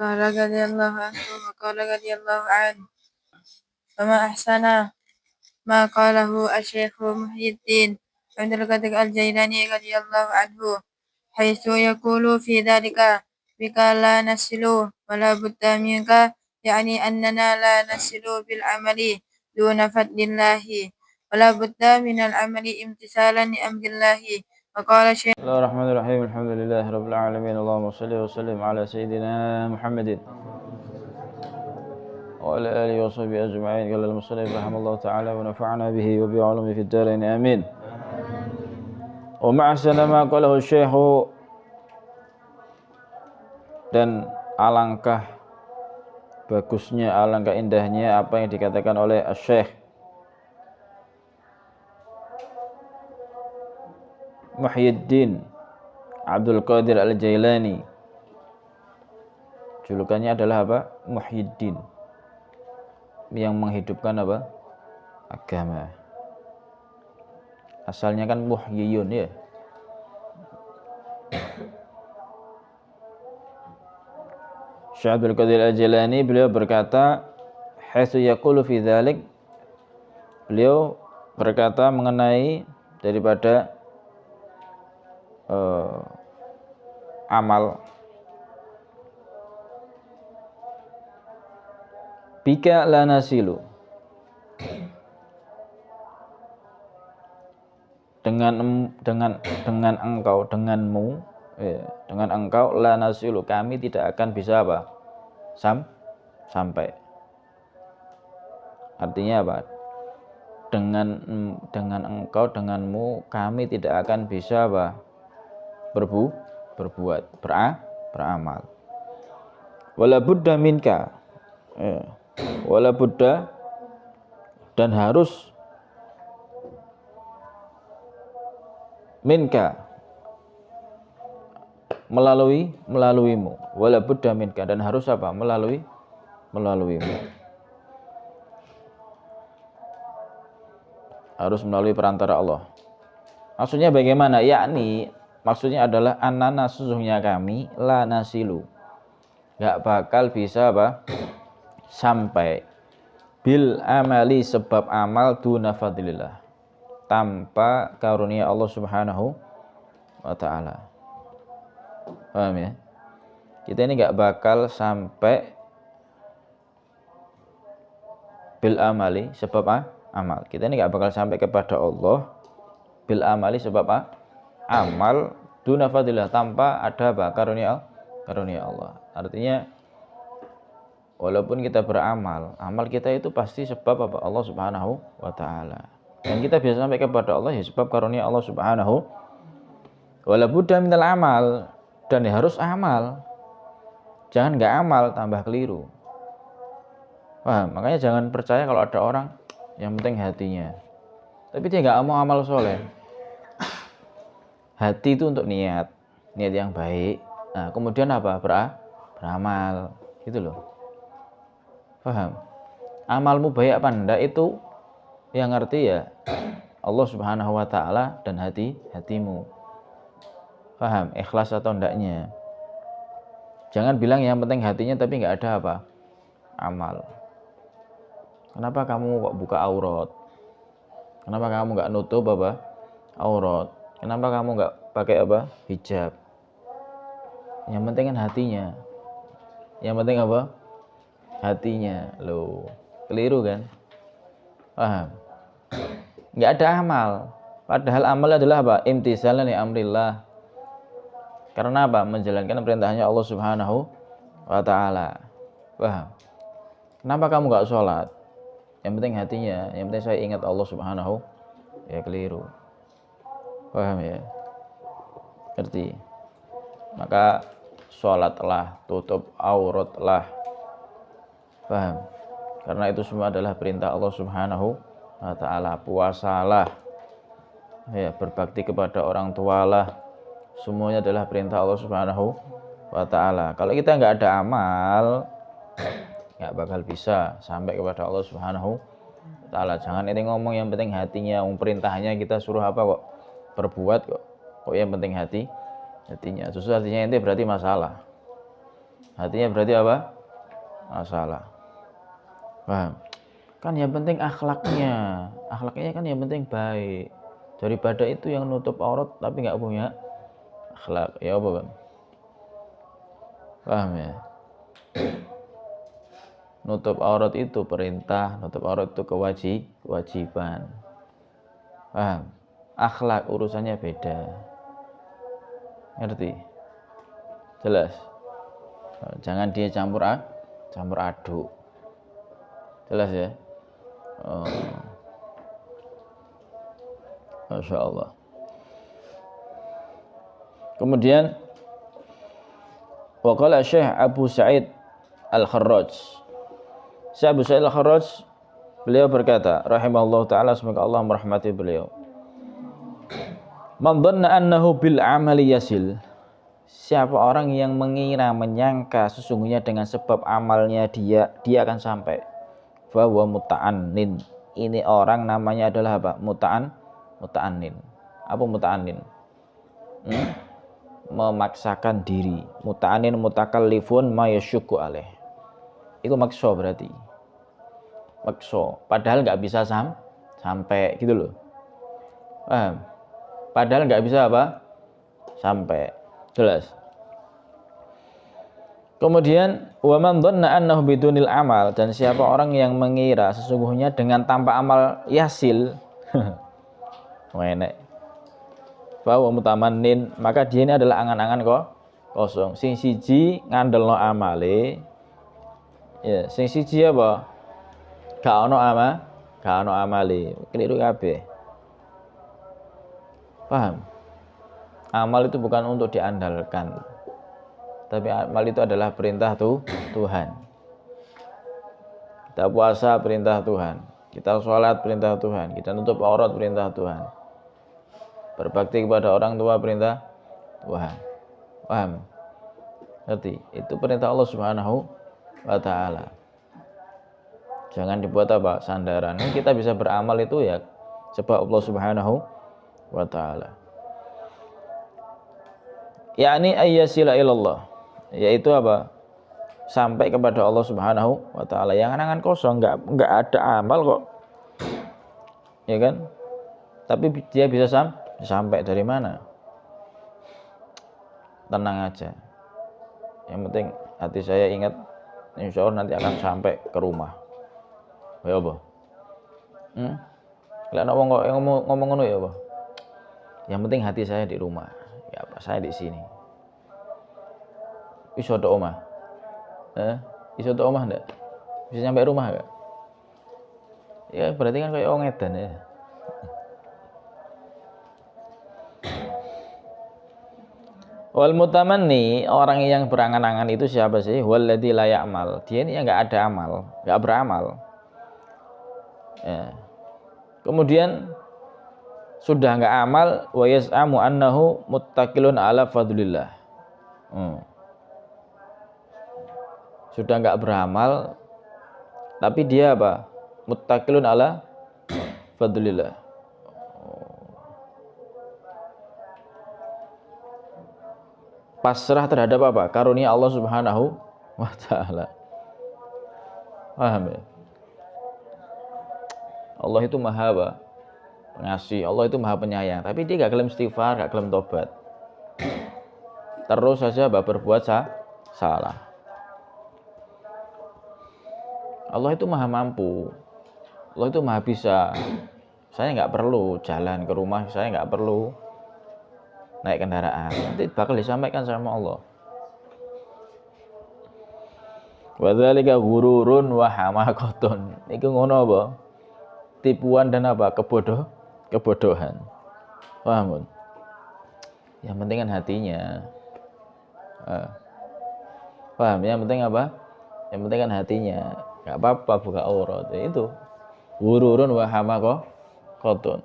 قال رضي الله عنه وقال رضي الله عنه وما أحسن ما قاله الشيخ محي الدين عبد القادر الجيلاني رضي الله عنه حيث يقول في ذلك بك لا نصل ولا بد منك يعني أننا لا نصل بالعمل دون فضل الله ولا بد من العمل امتثالا لأمر الله وقال الشيخ بسم الله الرحمن الرحيم الحمد لله رب العالمين اللهم صل وسلم على سيدنا محمد وعلى آله وصحبه أجمعين. قال المصنف رحمه الله تعالى ونفعنا به وبعلومه في الدارين آمين. ومع ما قاله الشيخ, dan alangkah bagusnya, alangkah indahnya apa yang dikatakan oleh Syekh Muhyiddin Abdul Qadir Al-Jailani. Julukannya adalah apa? Muhyiddin, yang menghidupkan apa? Agama. Asalnya kan muhyiyun ya. Syekh Abdul Qadir Al-Jailani beliau berkata, haitsu yaqulu fi dzalik, beliau berkata mengenai daripada amal, bika la nasilu, dengan engkau, denganmu, dengan engkau, la nasilu, kami tidak akan bisa apa? Sampai. Artinya apa? Dengan engkau, denganmu, kami tidak akan bisa apa? Berbuat, beramal. Wala budda minka, wala budda, dan harus minka, melaluimu. Wala budda minka, dan harus apa? Melaluimu. Harus melalui perantara Allah. Maksudnya bagaimana? Yakni maksudnya adalah annana, sesungguhnya kami, la nasilu, gak bakal bisa apa? Sampai, bil amali, sebab amal, duna fadlillah, tanpa karunia Allah Subhanahu wa ta'ala. Paham ya? Kita ini gak bakal sampai bil amali, sebab amal. Kita ini gak bakal sampai kepada Allah bil amali, sebab amal, duna fadillah, tanpa ada apa? Karunia Allah. Artinya walaupun kita beramal, amal kita itu pasti sebab apa? Allah Subhanahu wa ta'ala. Dan kita bisa sampai kepada Allah ya sebab karunia Allah Subhanahu. Wala budda minal amal, dan ya harus amal. Jangan enggak amal tambah keliru. Paham? Makanya jangan percaya kalau ada orang yang penting hatinya, tapi dia enggak mau amal soleh. Hati itu untuk niat yang baik. Nah, kemudian apa? Beramal, gitu loh. Paham? Amalmu baik apa enggak itu yang ngerti ya Allah Subhanahu wa ta'ala dan hatimu. Paham? Ikhlas atau enggaknya. Jangan bilang yang penting hatinya tapi enggak ada apa? Amal. Kenapa kamu kok buka aurat? Kenapa kamu enggak nutup apa? Aurat? Kenapa kamu enggak pakai apa? Hijab? Yang penting kan hatinya. Yang penting apa? Hatinya. Loh, keliru kan? Paham? Enggak ada amal. Padahal amal adalah apa? Imtisalan li amrillah. Karena apa? Menjalankan perintahnya Allah Subhanahu wa ta'ala. Paham? Kenapa kamu enggak sholat? Yang penting hatinya. Yang penting saya ingat Allah Subhanahu. Ya keliru. Paham ya? Ngerti? Maka sholatlah, tutup auratlah. Paham? Karena itu semua adalah perintah Allah Subhanahu wa ta'ala. Puasalah, ya, berbakti kepada orang tualah, semuanya adalah perintah Allah Subhanahu wa ta'ala. Kalau kita nggak ada amal, nggak bakal bisa sampai kepada Allah Subhanahu wa ta'ala. Jangan ini ngomong yang penting hatinya, perintahnya kita suruh apa kok perbuat kok yang penting hatinya. Justru hatinya itu berarti masalah. Hatinya berarti apa? Masalah. Paham? Kan yang penting akhlaknya. Akhlaknya kan yang penting baik. Daripada itu yang nutup aurat tapi nggak punya akhlak. Ya apa, Bang? Paham ya? Nutup aurat itu perintah, nutup aurat itu kewajiban. Paham? Akhlak urusannya beda. Ngerti? Jelas? Jangan dia campur aduk. Jelas ya? Oh, Masya Allah. Kemudian waqala Syekh Abu Sa'id Al-Kharraj. Syekh Abu Sa'id Al-Kharraj beliau berkata, rahimahullah taala, semoga Allah merahmati beliau. Man dhanna annahu bil amali yasil. Siapa orang yang mengira, menyangka sesungguhnya dengan sebab amalnya dia akan sampai. Fa huwa muta'annin. Ini orang namanya adalah apa? Muta'annin. Apa muta'annin? Memaksakan diri. Muta'annin mutakallifun ma yasyukku alaih. Itu makso berarti. Makso. Padahal nggak bisa sampai gitu loh. Paham? Padahal nggak bisa apa? Sampai. Jelas. Kemudian wa man dhanna annahu bidunil amal, dan siapa orang yang mengira sesungguhnya dengan tanpa amal yasil. Enek. Bahwa mutamannin, maka dia ini adalah angan-angan kosong. Sing siji ngandelno amale. Ya, sing siji apa? Gak ono amale. Keliru kabeh. Paham? Amal itu bukan untuk diandalkan. Tapi amal itu adalah perintah Tuhan. Kita puasa perintah Tuhan. Kita sholat perintah Tuhan. Kita nutup aurat perintah Tuhan. Berbakti kepada orang tua perintah Tuhan. Paham? Ngerti? Itu perintah Allah Subhanahu wa ta'ala. Jangan dibuat apa? Sandaran. Kita bisa beramal itu ya sebab Allah Subhanahu wa ta'ala. Yakni ayyasila ilallah, yaitu apa? Sampai kepada Allah Subhanahu wa ta'ala. Yang angan kosong, enggak ada amal kok. Ya kan? Tapi dia bisa sampai dari mana? Tenang aja. Yang penting hati saya ingat, insya Allah nanti akan sampai ke rumah. Ya apa? Lah ngomong ngono ya apa? Yang penting hati saya di rumah. Ya apa? Saya di sini. Iso tok omah. Iso tok omah ndak? Bisa sampai rumah enggak? Ya berarti kan kayak wong edan ya. Wal mutamanni, orang yang berangan-angan itu siapa sih? Walladzi la ya'mal. Dia ini enggak ada amal, enggak beramal. Ya. Kemudian sudah enggak amal, wa yas'amu annahu muttaqilun ala fadlillah. Sudah enggak beramal, tapi dia apa? Muttaqilun ala fadlillah. Pasrah terhadap apa? Karunia Allah Subhanahu wa ta'ala. Paham ya? Allah itu maha apa? Pengasih. Allah itu maha penyayang. Tapi dia gak gelem istighfar, gak gelem tobat. Terus saja berbuat salah. Allah itu maha mampu. Allah itu maha bisa. Saya gak perlu jalan ke rumah, saya gak perlu naik kendaraan. Nanti bakal disampaikan sama Allah. Wa dzalika ghururun wa hamaqatun. Iku ngono apa? Tipuan dan apa? Kebodohan. Paham? Yang penting kan hatinya. Paham? Yang penting apa? Yang penting kan hatinya. Enggak apa-apa buka aurat. Itu ghururun wa hamaqatun.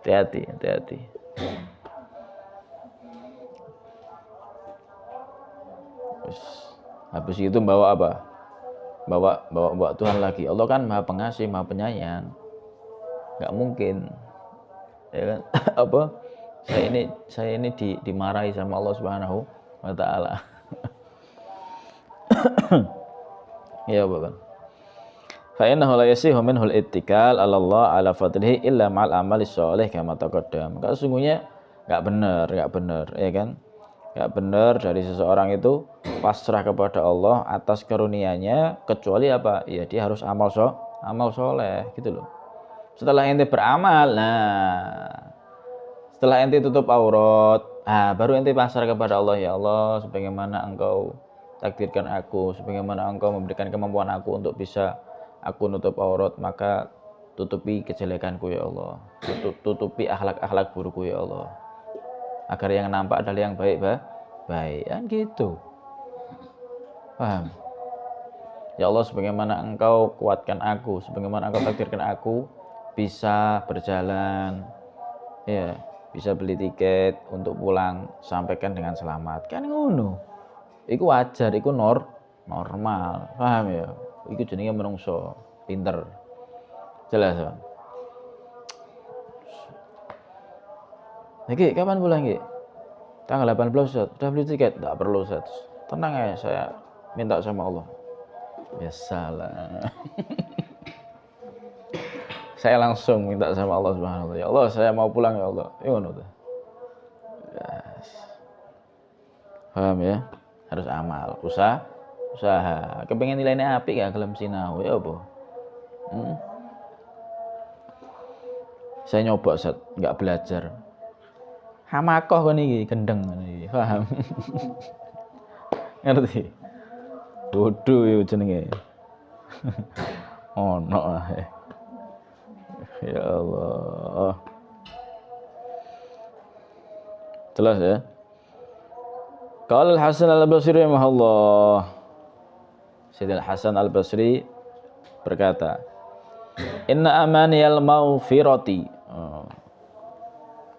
Hati-hati. Habis itu bawa apa? Bawa Tuhan lagi. Allah kan maha pengasih, maha penyayang. Nggak mungkin, ya kan? Apa? Saya ini dimarahi sama Allah Subhanahu wa ta'ala. Ya bukan. Fa innahu la yasihu minhul ittikal 'ala Allah 'ala fadlihi illa ma'al amali sholih kama taqaddam. Kalau sungguhnya enggak benar, ya kan? Enggak benar dari seseorang itu pasrah kepada Allah atas karunia-Nya kecuali apa? Ya dia harus amal soleh gitu loh. Setelah ente beramal, setelah ente tutup aurat, baru ente pasrah kepada Allah, ya Allah, sebagaimana Engkau takdirkan aku, sebagaimana Engkau memberikan kemampuan aku untuk bisa aku nutup aurat, maka tutupi kejelekanku ya Allah, tutupi akhlak-akhlak burukku ya Allah, agar yang nampak adalah yang baik kan gitu. Paham? Ya Allah, sebagaimana Engkau kuatkan aku, sebagaimana Engkau takdirkan aku bisa berjalan, ya, bisa beli tiket untuk pulang, sampaikan dengan selamat, kan ngono. Iku wajar, iku normal, paham ya? Iku jenenge menungso pinter. Jelas kan? Niki kapan pulang nggih? Tanggal 18 Ustaz. Sudah beli tiket? Enggak perlu Ustaz. Tenang ya, saya minta sama Allah. Ya salah. Saya langsung minta sama Allah Subhanahu wa taala. Ya Allah, saya mau pulang ya Allah. Ya ngono tuh. Yes. Paham ya? Harus amal, usaha. Kepengen nilainya apik gak gelem sinau ya apa? Saya nyoba Ustaz, enggak belajar. Hamakoh kan iki, gendeng iki. Paham? Ngerti? Bodoh ya jenenge. Ono ae. Ya Allah. Jelas ya? Qala Al-Hasan Al-Basri rahimahullah. Sayyidina Hasan Al-Basri berkata, "Inna amaniyal maghfirati."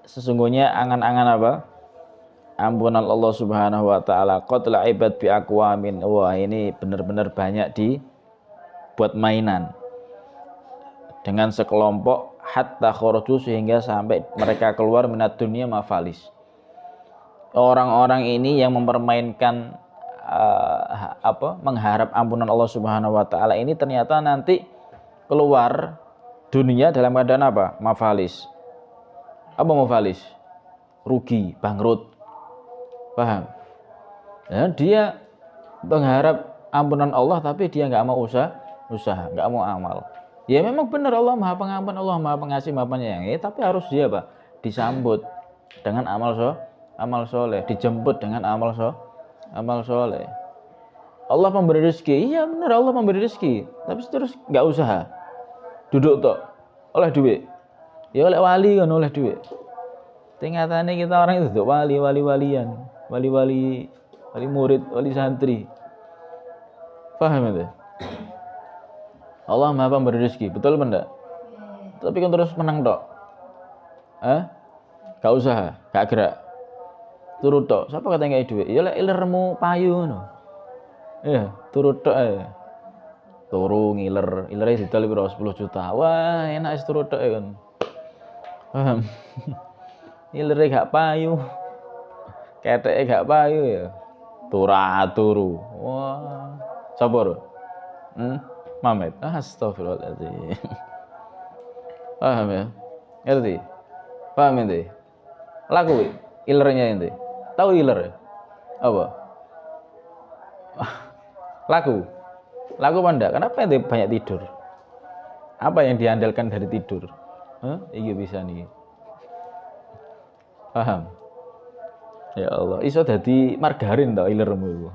Sesungguhnya angan-angan apa? Ampunan Allah Subhanahu wa taala qad la'ibat bi aqwamin. Wah, ini benar-benar banyak dibuat mainan dengan sekelompok hatta kharaju sehingga sampai mereka keluar minat dunia mafalis. Orang-orang ini yang mempermainkan mengharap ampunan Allah Subhanahu wa taala ini ternyata nanti keluar dunia dalam keadaan apa? Mafalis. Apa mafalis? Rugi, bangkrut. Paham? Ya, dia mengharap ampunan Allah tapi dia enggak mau usaha, enggak mau amal. Ya memang benar Allah Maha Pengampun, Allah Maha Pengasih, Maha Penyayang. Tapi harus dia apa? Disambut dengan amal soleh, dijemput dengan amal soleh. Allah pemberi rezeki, iya benar Allah pemberi rezeki, tapi terus nggak usaha, duduk tok, oleh duit, ya oleh wali kan oleh duit. Tingkatannya kita orang itu tuh wali-walian, wali murid, wali santri, paham itu? Allah Maha Pemberi rezeki, betul benda? Tapi kan terus menang tok, gak usaha, gak gerak. Turut tok, siapa kata nggak duit? Ya lek ilermu payu no. Iya, turut tok ae. Turu ngiler didol piro 10 juta. Wah, enak wis turut tok kan. Paham? Ilere gak payu. Keteke gak payu ya. Turu. Wah. Sapa ro? Mamet. Astagfirullahaladzim. Paham ya? Ngerti? Paham ente? Laku ilernya ente. Tahu iler? Apa? Laku apa enggak? Kenapa ente banyak tidur? Apa yang diandalkan dari tidur? Iya bisa nih. Paham? Ya Allah, iso dadi margarin tau ilermu iku,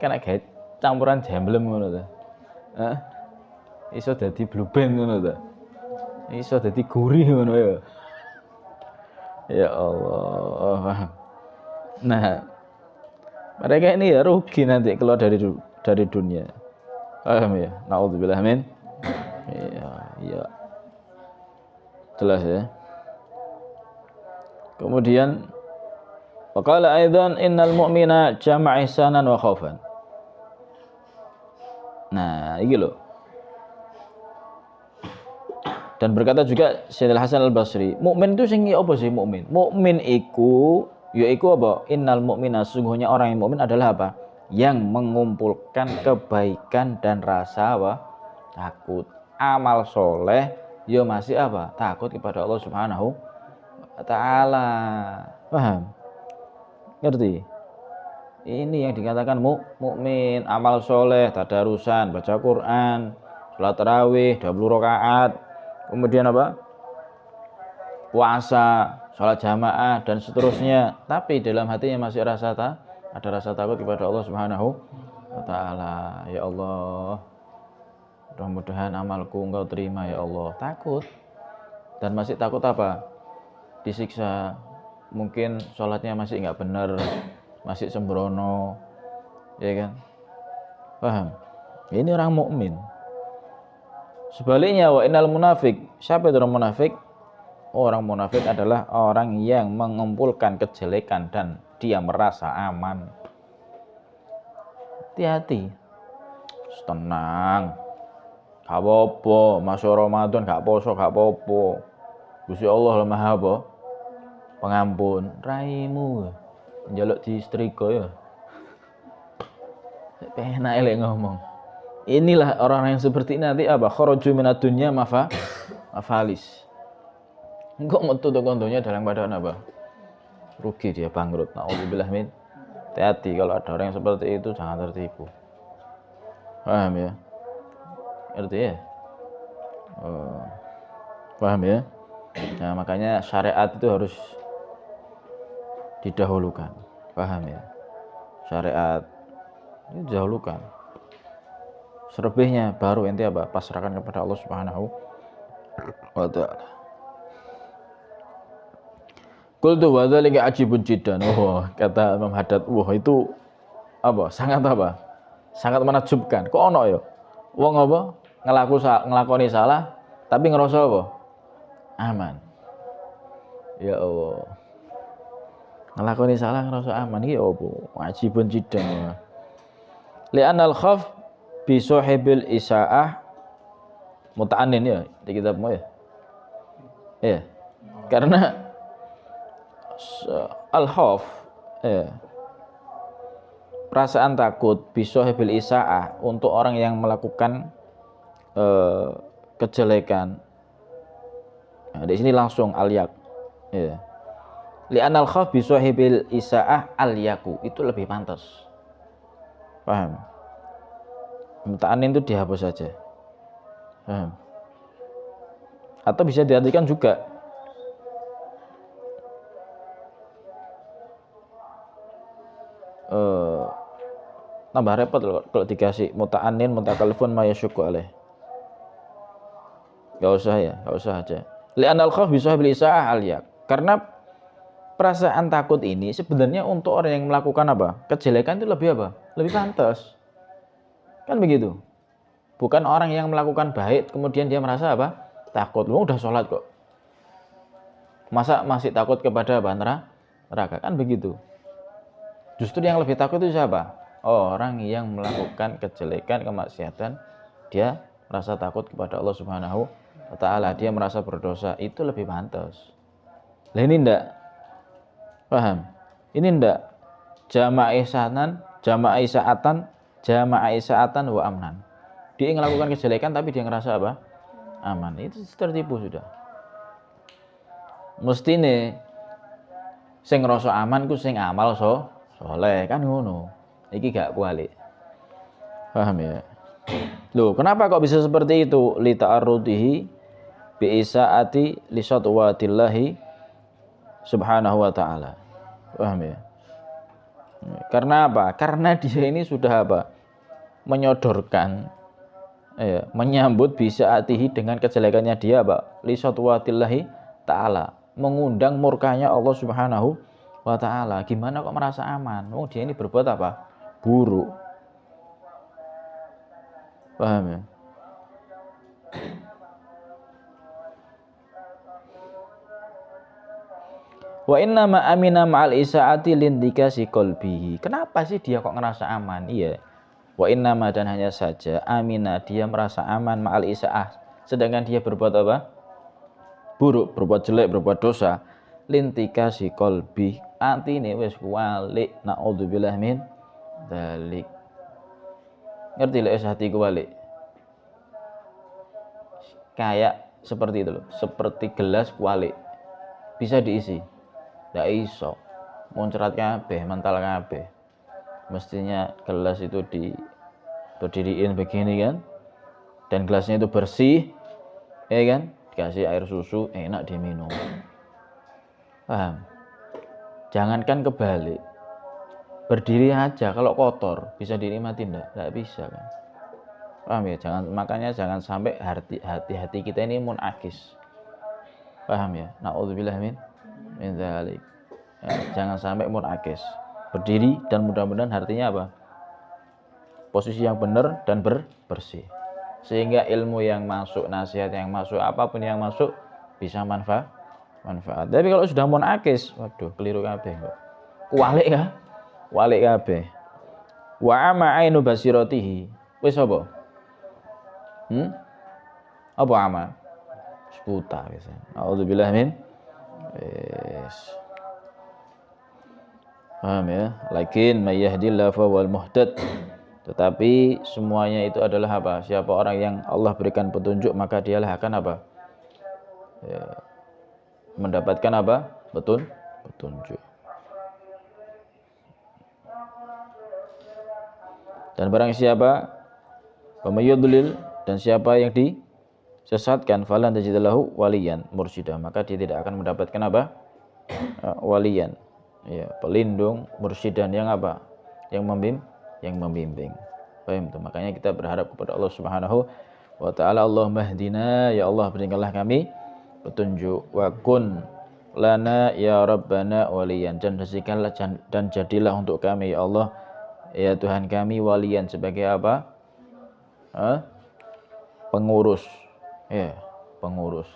Kena gawe campuran jamblem ngono ta. Iso dadi blue band ngono ta. Iso dadi gurih ngono ya. Ya Allah. Nah, mereka ini ya rugi nanti keluar dari dunia. Paham ya? Nauzubillah min. Ya. Jelas ya. Kemudian waqala aidan innal mu'mina jama'a ihsanan wa khaufan. Nah, iki lho. Dan berkata juga Sayyidina Hasan Al-Basri, mukmin itu sing apa sih mukmin? Mukmin iku yaiku apa? Innal mu'mina, sungguhnya orang yang mukmin adalah apa? yang mengumpulkan kebaikan dan rasa apa? Takut. Amal soleh ya masih apa? Takut kepada Allah Subhanahu wa taala. Paham? Ngerti? Ini yang dikatakan mukmin, amal soleh, tadarusan, baca Quran, sholat tarawih, 20 rakaat, kemudian apa? Puasa, sholat jamaah dan seterusnya. Tapi dalam hatinya masih ada rasa takut kepada Allah Subhanahu wa taala. Ya Allah, mudah-mudahan amalku Engkau terima ya Allah. Takut. Dan masih takut apa? Disiksa. Mungkin sholatnya masih enggak benar, masih sembrono, ya kan? Paham? Ini orang mukmin. Sebaliknya wa innal munafik, siapa itu orang munafik? Orang munafik adalah orang yang mengumpulkan kejelekan dan dia merasa aman. Hati-hati. Tenang. Gak apa-apa, masuk Ramadan gak poso gak apa-apa. Gusti Allah Maha apa? Pengampun. Raimu njaluk diistrika ya. Penak elek ngomong. Inilah orang yang seperti ini nanti apa? Kharaju minad dunya mafalis. Engkau metu kondonya dalam keadaan apa? Rugi dia, bangkrut. Nauzubillah min. Hati-hati kalau ada orang yang seperti itu, jangan tertipu. Paham ya? Ngerti ya? Paham ya? Nah, makanya syariat itu harus didahulukan. Paham ya? Syariat ini didahulukan. Selebihnya baru ente apa? Pasrahkan kepada Allah Subhanahu wa taala. Qultu wa dzalika ajibun jiddan. Oh, kata Imam Haddad, wah itu apa? Sangat apa? Sangat menakjubkan. Kok ono ya? Wong apa? Ngelakoni salah tapi ngerasa apa? Aman. Ya Allah. Ngelakoni salah ngerasa aman iki apa? Ajibun jiddan. Li'anal khaf bi sahibil isaah muta'annin ya di kitabmu ya. Ya. Karena al-khauf perasaan takut bi sahibil isaah untuk orang yang melakukan kejelekan. Nah, di sini langsung al-yak. Ya. Li'anal khauf bi sahibil isaah al-yaku itu lebih pantas. Paham? Muta'annin itu dihapus saja. Paham? Atau bisa diartikan juga tambah repot loh kalau dikasih muta'annin mutakalifun ma yasyukku alaih. Gak usah ya, gak usah aja. Li'anal khauf bi sahibil isaah al-yak. Karena perasaan takut ini sebenarnya untuk orang yang melakukan apa? Kejelekan itu lebih apa? Lebih pantas. Kan begitu. Bukan orang yang melakukan baik kemudian dia merasa apa? Takut. Lu udah sholat kok. Masa masih takut kepada apa? Neraka. Kan begitu. Justru yang lebih takut itu siapa? Orang yang melakukan kejelekan, kemaksiatan, dia merasa takut kepada Allah Subhanahu wa taala, dia merasa berdosa, itu lebih pantas. Lah ini ndak. Paham? Ini ndak jamaah isaatan wa amnan. Dia melakukan kejelekan tapi dia ngerasa apa? Aman. Itu tertipu sudah. Mestine sing ngrasa aman ku sing amal soleh kan ngono. Iki gak kuali. Paham ya? Loh, kenapa kok bisa seperti itu? Li ta'arrudihi bi isaati li satwatillahi subhanahu wa ta'ala. Paham ya? Karena apa? Karena dia ini sudah apa? Menyodorkan menyambut bisaatihi dengan kejelekannya dia apa? Li satwatillahi ta'ala, mengundang murkanya Allah Subhanahu wa ta'ala. Gimana kok merasa aman? Oh, dia ini berbuat apa? Buruk. Paham ya? Wa inna ma amina ma'al isaati lindikasi qalbihi. Kenapa sih dia kok ngerasa aman? Iya. Wa inna ma dan hanya saja amina dia merasa aman ma'al isaah sedangkan dia berbuat apa? Buruk, berbuat jelek, berbuat dosa. Lintikasi qalbi. Atine wis kualik. Naudzubillah min dzalik. Ngerti lek hati kuwalik? Kayak seperti itu loh, seperti gelas kuwalik. Bisa diisi. Ndak iso. Muncrat kabeh, mental kabeh. Mestinya gelas itu berdiriin begini kan, dan gelasnya itu bersih, ya kan, dikasih air susu, enak diminum. Paham? Jangankan kebalik, berdiri aja kalau kotor bisa dinikmati ndak bisa kan. Paham ya? Makanya jangan sampai hati kita ini munakis. Paham ya? Na'udzubillah min dzalik. Ya, jangan sampai munakis. Berdiri dan mudah-mudahan hatinya apa? Posisi yang benar dan bersih. Sehingga ilmu yang masuk, nasihat yang masuk, apapun yang masuk bisa manfaat. Tapi kalau sudah munakis, waduh, keliru kabeh kok. Walik ya? Walik kabeh. Wa ama ainu basiratihi. Wis apa? Apa ama? Buta wis. A'udzubillah min. Wis. Paham ya? Lakin may yahdillahu fa wal muhtad. Tetapi semuanya itu adalah apa? Siapa orang yang Allah berikan petunjuk, maka dialah akan apa? Ya, mendapatkan apa? Petunjuk. Dan barang siapa pemayyudlil, dan siapa yang disesatkan, falan tajidalahu waliyan mursyida, maka dia tidak akan mendapatkan apa? Waliyan, ya, pelindung, mursyidan yang apa? Yang membimbing. Paham tuh? Makanya kita berharap kepada Allah Subhanahu wa taala, Allahumma hdina, ya Allah berikanlah kami petunjuk, wa kun lana ya rabbana waliyan, dan jadilah untuk kami ya Allah, ya Tuhan kami, waliyan sebagai apa? Pengurus, ya, pengurus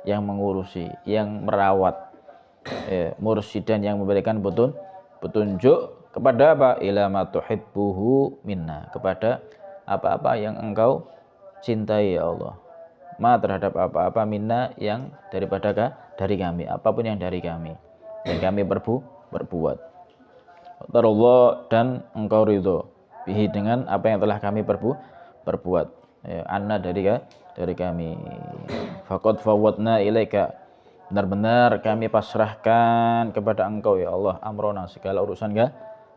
yang mengurusi, yang merawat, ya, mursyidan yang memberikan petunjuk kepada apa? Ila ma tuhibbuhu minna, kepada apa-apa yang engkau cintai ya Allah, ma terhadap apa-apa, minna yang dari kami, apapun yang dari kami dan kami berbuat. Tarallah, dan engkau ridho, bihi dengan apa yang telah kami berbuat, ya, anna dari kami. Faqad fawwadna ilaika, benar-benar kami pasrahkan kepada engkau ya Allah, amrona, segala urusan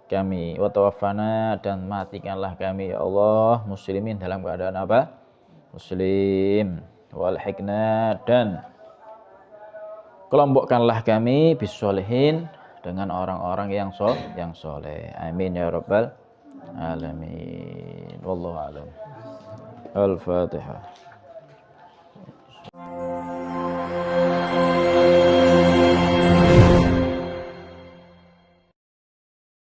kami, wa tawaffana, dan matikanlah kami ya Allah, muslimin, dalam keadaan apa? Muslim. Wal hikna, dan kelompokkanlah kami bisolihin, dengan orang-orang yang soleh. Amin ya rabbal alamin. Wallahu a'lam. Al-Fatihah.